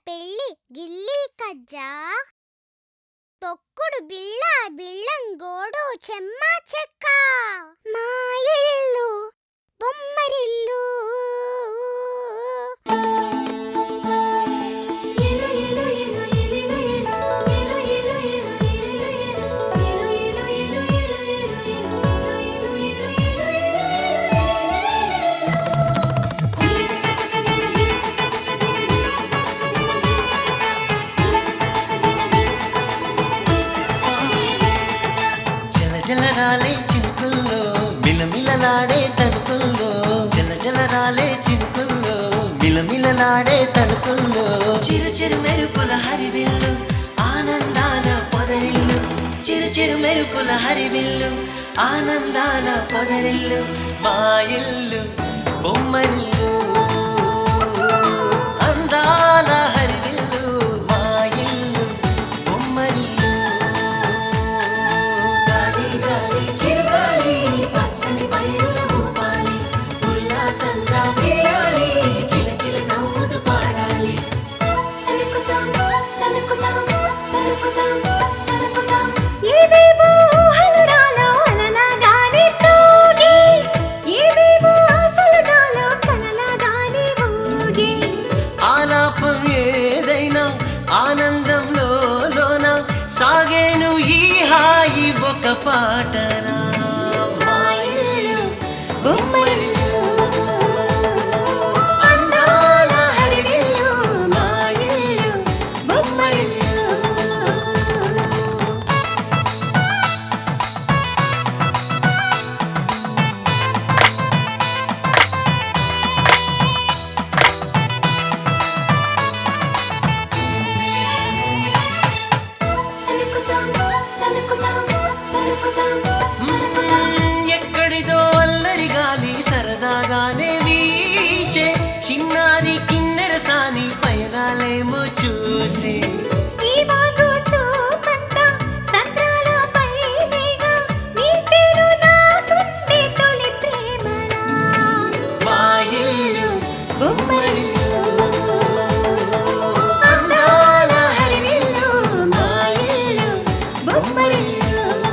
పెళ్ళి గిల్లీ కజ్జా తొక్కుడు బిళ్ళ బిళ్ళంగోడు చెమ్మ చెక్క మా ఇల్లు బొమ్మరిల్లు జలరాలే చినుకుల్లో మిలమిలలాడే తడుకుల్లో జలరాలే చినుకుల్లో మిలమిలలాడే తడుకుల్లో చిరు చిరు మెరుపుల హరివిల్లు ఆనందాల పొదరిల్లు చిరు చిరు మెరుపుల హరివిల్లు ఆనందాల పొదరిల్లు మా ఇల్లు బొమ్మరిల్లు అందాల హరివిల్లు మా ఇల్లు బొమ్మరిల్లు పచ్చని పైరుల ఊపాలి ఉల్లాసంగా వేయాలి కిలకిల నవ్వుతూ పాడాలి తనుకుతాం తనుకుతాం తనుకుతాం తనుకుతాం ఏవేవో ఊహలు నాలో అలలాగానే తూగి ఏవేవో ఆశలు నాలో కలలాగానే ఊగి ఆలాపం ఏదైనా ఆనందంలో లోన సాగేను ఈ హాయి ఒక పాటరా అందాల హరివిల్లు మా ఇల్లు బొమ్మరిల్లు తనుకుతాం తనుకుతాం తనుకుతాం సరదాగానే వీచే చిన్నారి కిన్నెరసాని పయనాలేమో చూసి మా ఇల్లు బొమ్మరిల్లు అందాల హరివిల్లు మా ఇల్లు బొమ్మరిల్లు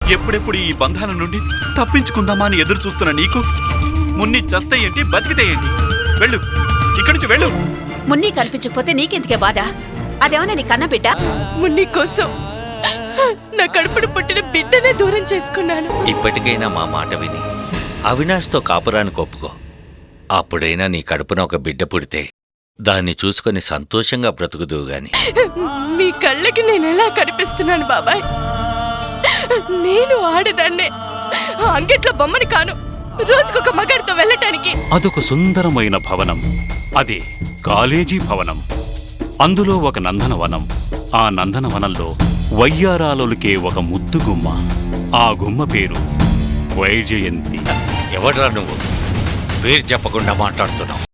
ఎప్పుడెప్పుడు ఈ బంధాల నుండి తప్పించుకుందామా అని ఎదురు చూస్తున్న నీకు మున్ని చస్తే ఏంటి బతికితే ఏంటి? వెళ్ళు, ఇక్కడి నుంచి వెళ్ళు. మున్ని కనిపించకపోతే నీకెందుకే బాధ? అదేమన్నా నీ కన్న బిడ్డ? మున్ని కోసం నా కడుపును పుట్టిన బిడ్డనే దూరం చేసుకున్నాను. ఇప్పటికైనా మా మాట విని అవినాష్తో కాపురానికి ఒప్పుకో. అప్పుడైనా నీ కడుపున ఒక బిడ్డ పుడితే దాన్ని చూసుకొని సంతోషంగా బ్రతుకుదువు గాని. మీ కళ్ళకి నేనెలా కనిపిస్తున్నాను బాబాయ్? నేను ఆడదాన్నే, అంగట్లో బొమ్మని కాను. రోజుకొక మగాడితో వెళ్ళటానికి అదొక సుందరమైన భవనం. అది కాలేజీ భవనం. అందులో ఒక నందనవనం. ఆ నందనవనంలో వయ్యారాలొలికే ఒక ముద్దు గుమ్మ. ఆ గుమ్మ పేరు వైజయంతి. ఎవడ్రా నువ్వు? పేరు చెప్పకుండా మాట్లాడుతున్నావు.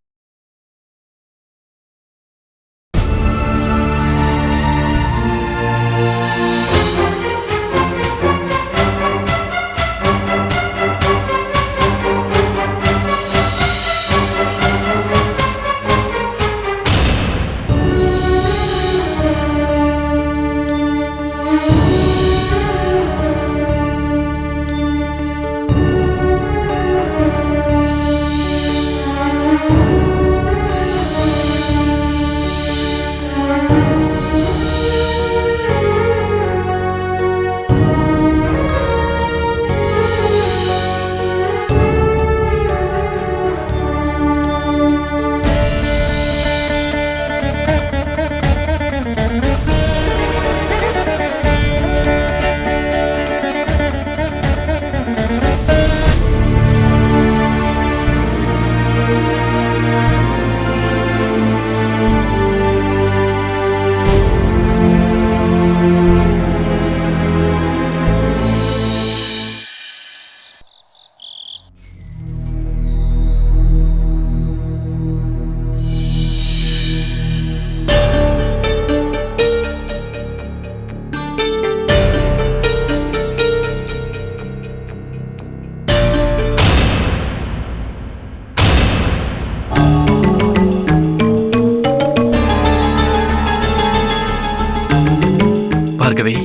భార్గవి.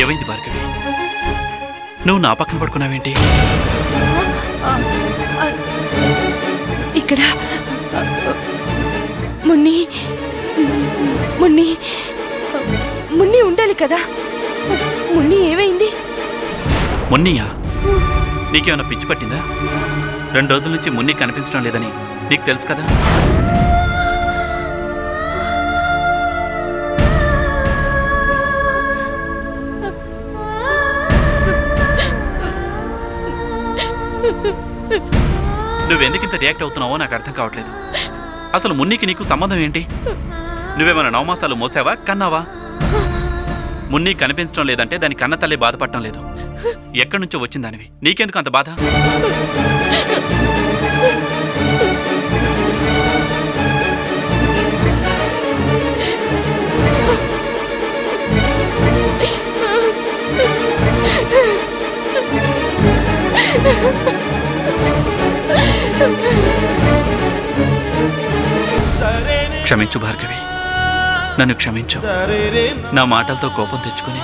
ఏమైంది భార్గవి? నువ్వు నా పక్కన పడుకున్నావేంటి? ఇక్కడ మున్ని మున్ని మున్ని ఉండాలి కదా. మున్ని ఏమైంది? మున్నియా? నీకేమైనా పిచ్చి పట్టిందా? 2 రోజుల నుంచి మున్ని కనిపించడం లేదని నీకు తెలుసు కదా. నువ్వెందుకు ఇంత రియాక్ట్ అవుతున్నావో నాకు అర్థం కావట్లేదు. అసలు మున్నికి నీకు సంబంధం ఏంటి? నువ్వేమైనా 9 మాసాలు మోసావా, కన్నావా? మున్ని కనిపించడం లేదంటే దాని కన్న తల్లి బాధపడటం లేదు. ఎక్కడి నుంచో వచ్చిందానివి, నీకెందుకు అంత బాధ? క్షమించు భార్గవి, నన్ను క్షమించు. నా మాటలతో కోపం తెచ్చుకుని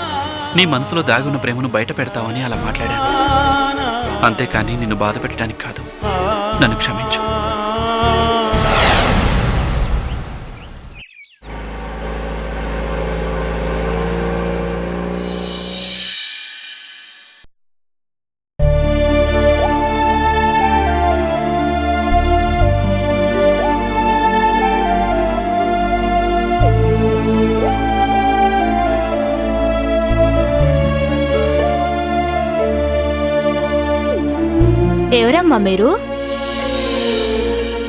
నీ మనసులో దాగున్న ప్రేమను బయట పెడతావని అలా మాట్లాడాను. అంతేకాని నిన్ను బాధ పెట్టడానికి కాదు. నన్ను క్షమించు. ఎవరమ్మా మీరు?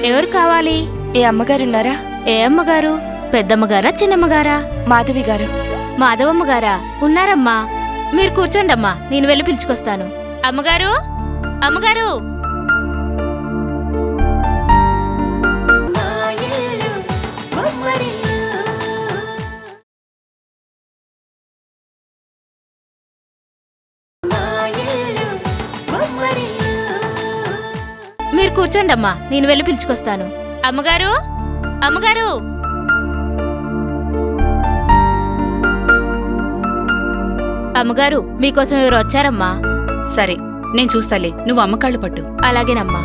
ఎవరు కావాలి? ఏ అమ్మగారున్నారా? ఏ అమ్మగారు? పెద్దమ్మగారా, చిన్నమ్మగారా? మాధవి గారు. మాధవమ్మగారా? ఉన్నారమ్మా. మీరు కూర్చోండమ్మా, నేను వెళ్ళి పిలుచుకొస్తాను. అమ్మగారు, అమ్మగారు! మీరు కూర్చోండమ్మా, నేను వెళ్ళి పిలుచుకొస్తాను. అమ్మగారు, అమ్మగారు! అమ్మగారు, మీకోసం ఎవరు వచ్చారమ్మా? సరే, నేను చూస్తాలే, నువ్వు అమ్మకాళ్ళు పట్టు. అలాగేనమ్మా.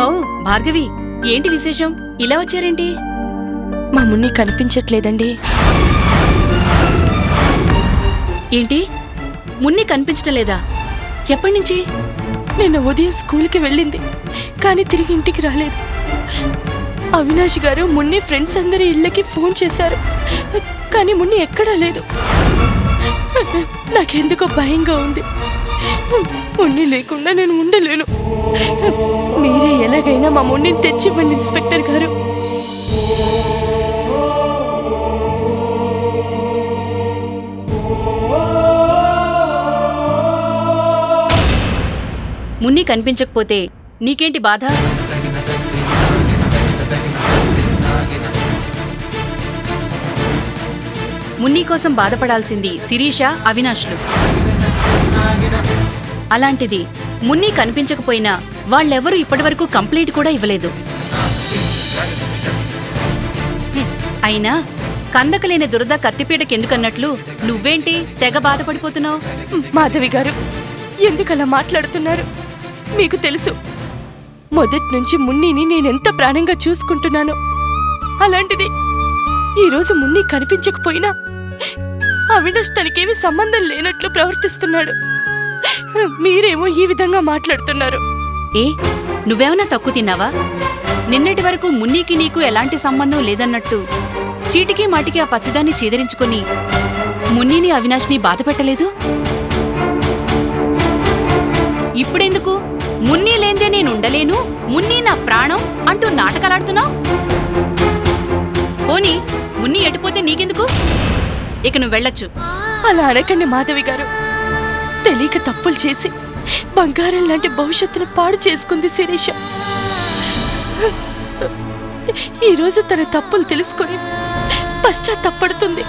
ఓ భార్గవి, ఏంటి విశేషం? ఇలా వచ్చారేంటి? మా మున్ని కనిపించట్లేదండి. ఏంటి, మున్ని కనిపించటం లేదా? ఎప్పటి నుంచి? నిన్న ఉదయం స్కూల్కి వెళ్ళింది, కానీ తిరిగి ఇంటికి రాలేదు. అవినాష్ గారు మున్ని ఫ్రెండ్స్ అందరి ఇళ్ళకి ఫోన్ చేశారు, కానీ మున్ని ఎక్కడా లేదు. నాకెందుకో భయంగా ఉంది. మున్ని లేకుండా నేను ఉండలేను. మీరే ఎలాగైనా మా మున్నిని తెచ్చివ్వండి ఇన్స్పెక్టర్ గారు. మున్ని కనిపించకపోతే నీకేంటి బాధ? మున్ని కోసం బాధపడాల్సింది శిరీష, అవినాష్లు. అలాంటిది మున్ని కనిపించకపోయినా వాళ్ళెవరూ ఇప్పటివరకు కంప్లైంట్ కూడా ఇవ్వలేదు. అయినా కందకలేని దురద కత్తిపీటకెందుకన్నట్లు నువ్వేంటి తెగ బాధపడిపోతున్నావు? మాధవి గారు, ఎందుకలా మాట్లాడుతున్నారు? మీకు తెలుసు, మొదటి నుంచి మున్నిని నేనెంత ప్రాణంగా చూసుకుంటున్నాను. అలాంటిది ఈరోజు మున్ని కనిపించకపోయినా అవినాష్ తనకేమీ సంబంధం లేనట్లు ప్రవర్తిస్తున్నాడు. మీరేమో ఈ విధంగా మాట్లాడుతున్నారు. ఏ, నువ్వేమన్నా తక్కువ తిన్నావా? నిన్నటి వరకు మున్నీకి నీకు ఎలాంటి సంబంధం లేదన్నట్టు చీటికి మాటికి ఆ పసిదాన్ని చీదరించుకొని మున్నీని, అవినాష్ని బాధ పెట్టలేదు. ఇప్పుడెందుకు మున్ని లేందే నేను ఉండలేను, మున్ని నా ప్రాణం అంటూ నాటకాలాడుతున్నావు. పోనీ మున్ని ఎటుపోతే నీకెందుకు? ఇక నువ్వు వెళ్ళొచ్చు. అలా అడగండి మాధవి గారు. తెలియక తప్పులు చేసి బంగారం లాంటి భవిష్యత్తును పాడు చేసుకుంది శిరీష. ఈరోజు తన తప్పులు తెలుసుకొని పశ్చాత్తపడుతుంది.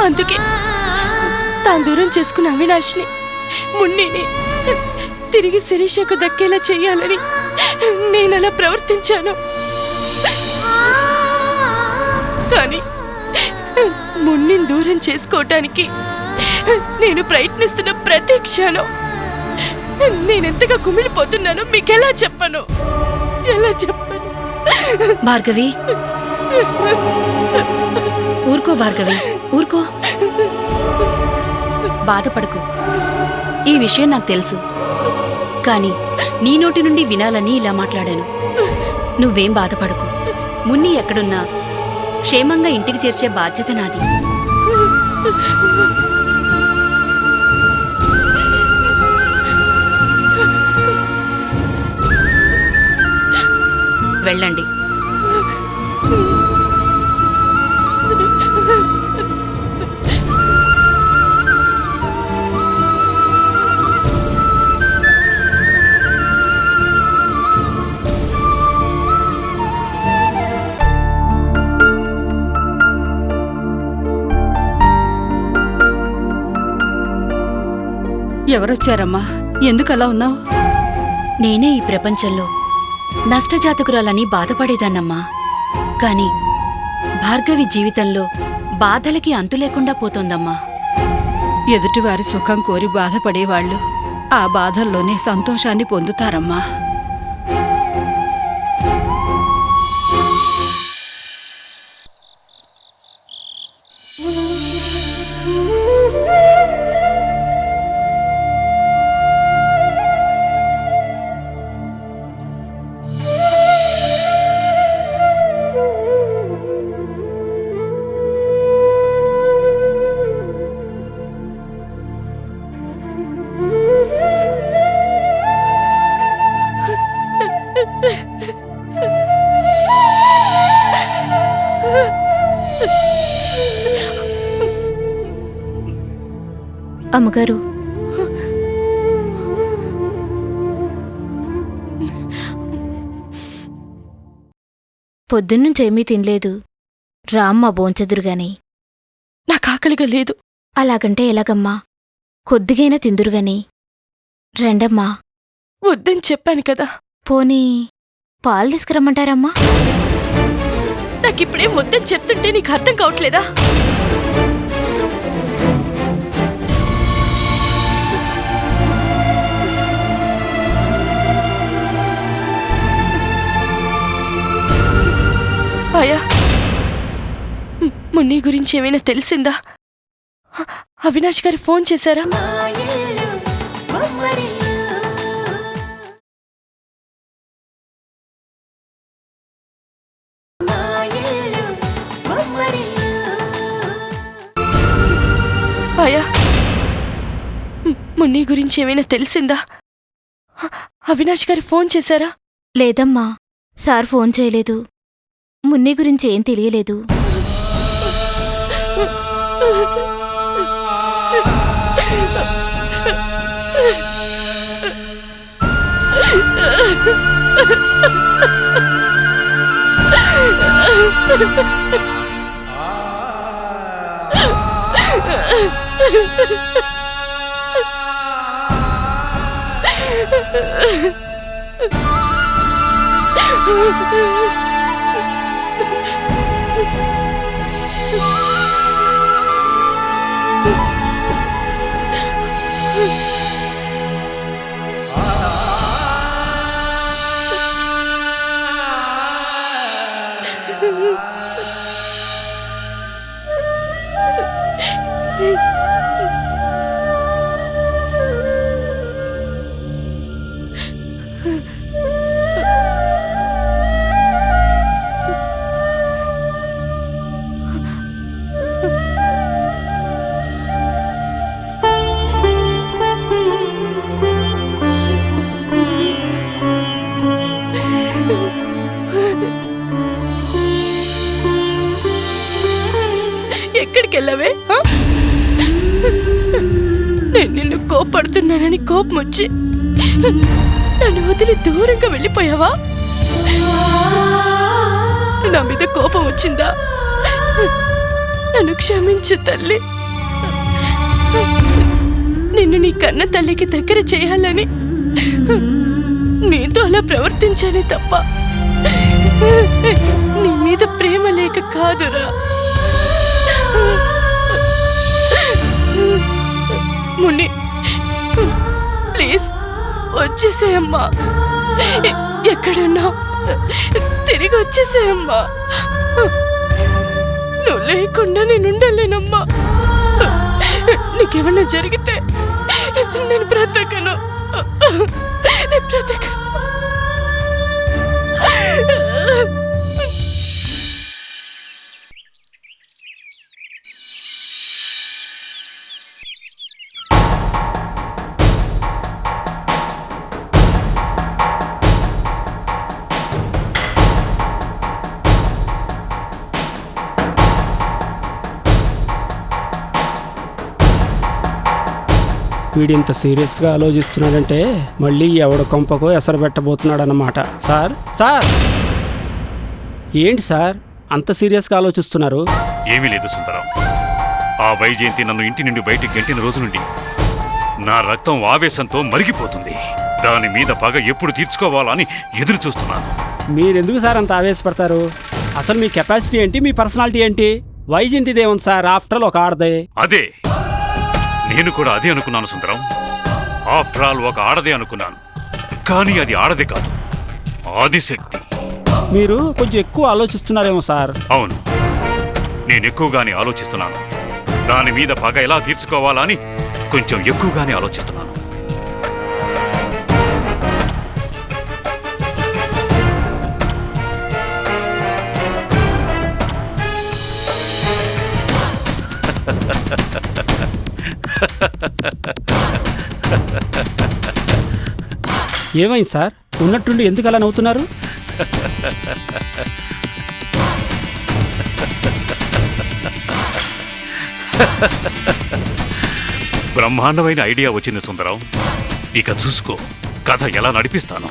అందుకే తాను దూరం చేసుకున్న అవినాష్ని, మున్నిని తిరిగి శిరీషకు దక్కేలా చెయ్యాలని నేనలా ప్రవర్తించాను. కానీ మున్నిని దూరం చేసుకోవటానికి నేను ప్రయత్నిస్తున్న ప్రతి క్షణం నేనెంతగా కుమిలిపోతున్నానో మీకెలా చెప్పను, ఎలా చెప్పను? భార్గవి, ఊరుకో భార్గవి, ఊరుకో. బాధపడకు. ఈ విషయం నాకు తెలుసు, కానీ నీ నోటి నుండి వినాలని ఇలా మాట్లాడాను. నువ్వేం బాధపడకు. మున్ని ఎక్కడున్నా క్షేమంగా ఇంటికి చేర్చే బాధ్యత నాది. వెళ్ళండి. ఎవరొచ్చారమ్మా? ఎందుకు అలా ఉన్నావు? నేనే ఈ ప్రపంచంలో నష్టజాతకురాలని బాధపడేదాన్నమ్మా. కాని భార్గవి జీవితంలో బాధలకి అంతు లేకుండా పోతోందమ్మా. ఎదుటివారి సుఖం కోరి బాధపడేవాళ్ళు ఆ బాధల్లోనే సంతోషాన్ని పొందుతారమ్మా. అమ్మగారు, పొద్దున్నుంచేమీ తినలేదు. రామ్మ భోంచెదురుగాని. నాకు ఆకలిగా లేదు. అలాగంటే ఎలాగమ్మా? కొద్దిగైనా తిందురుగాని. రెండమ్మా. వద్దని చెప్పాను కదా. పోనీ పాలు తీసుకురమ్మంటారమ్మా? నాకిప్పుడేం వద్దని చెప్తుంటే నీకు అర్థం కావట్లేదా? అయ్యా, మున్ని గురించి ఏమైనా తెలిసిందా? అవినాష్ గారు ఫోన్ చేశారా? అయ్యా, మున్ని గురించి ఏమైనా తెలిసిందా? అవినాష్ గారు ఫోన్ చేశారా? లేదమ్మా, సార్ ఫోన్ చేయలేదు. మున్ని గురించి ఏం తెలియలేదు. ఎక్కడికి వెళ్ళావే ఆ? నేను నిన్ను కోపడుతున్నానని కోపం వచ్చి నన్ను వదిలి దూరంగా వెళ్ళిపోయావా? నా మీద కోపం వచ్చిందా? నన్ను క్షమించు తల్లి. నిన్ను నీ కన్న తల్లికి దగ్గర చేయాలని నీతో అలా ప్రవర్తించానే తప్ప నీ మీద ప్రేమ లేక కాదురా. ముని ప్లీజ్ వచ్చేసేయమ్మా. ఎక్కడున్నా తిరిగి వచ్చేసేయమ్మా. నువ్వు లేకుండా నేను ఉండలేనమ్మా. నీకేమన్నా జరిగితే నేను బ్రతకను. నేను బ్రతకను. వీడింత సీరియస్గా ఆలోచిస్తున్నాడంటే మళ్ళీ ఎవడ కొంపకో ఎసరు పెట్టబోతున్నాడన్నమాట. సార్ సార్ ఏంటి సార్ అంత సీరియస్గా ఆలోచిస్తున్నారు? ఏమీ లేదు సుందరం. ఆ వైజయంతి నన్ను ఇంటి నుండి బయటికి గంటిన రోజు నుండి నా రక్తం ఆవేశంతో మరిగిపోతుంది. దాని మీద పగ ఎప్పుడు తీర్చుకోవాలా అని ఎదురు చూస్తున్నాను. మీరెందుకు సార్ అంత ఆవేశపడతారు? అసలు మీ కెపాసిటీ ఏంటి, మీ పర్సనాలిటీ ఏంటి? వైజయంతిదేముంది సార్, ఆఫ్టర్ ఆల్ ఒక ఆడదే. అదే నేను కూడా అదే అనుకున్నాను సుందరం. ఆఫ్టర్ ఆల్ ఒక ఆడదే అనుకున్నాను. కానీ అది ఆడదే కాదు, ఆదిశక్తి. మీరు కొంచెం ఎక్కువ ఆలోచిస్తున్నారేమో సార్. అవును, నేను ఎక్కువగానే ఆలోచిస్తున్నాను. దాని మీద పగ ఎలా తీర్చుకోవాలా అని కొంచెం ఎక్కువగానే ఆలోచిస్తున్నాను. ఏమైంది సార్? ఉన్నట్టుండి ఎందుకు అలా నవ్వుతున్నారు? బ్రహ్మాండమైన ఐడియా వచ్చింది సుందరం. ఇక చూసుకో కథ ఎలా నడిపిస్తాను.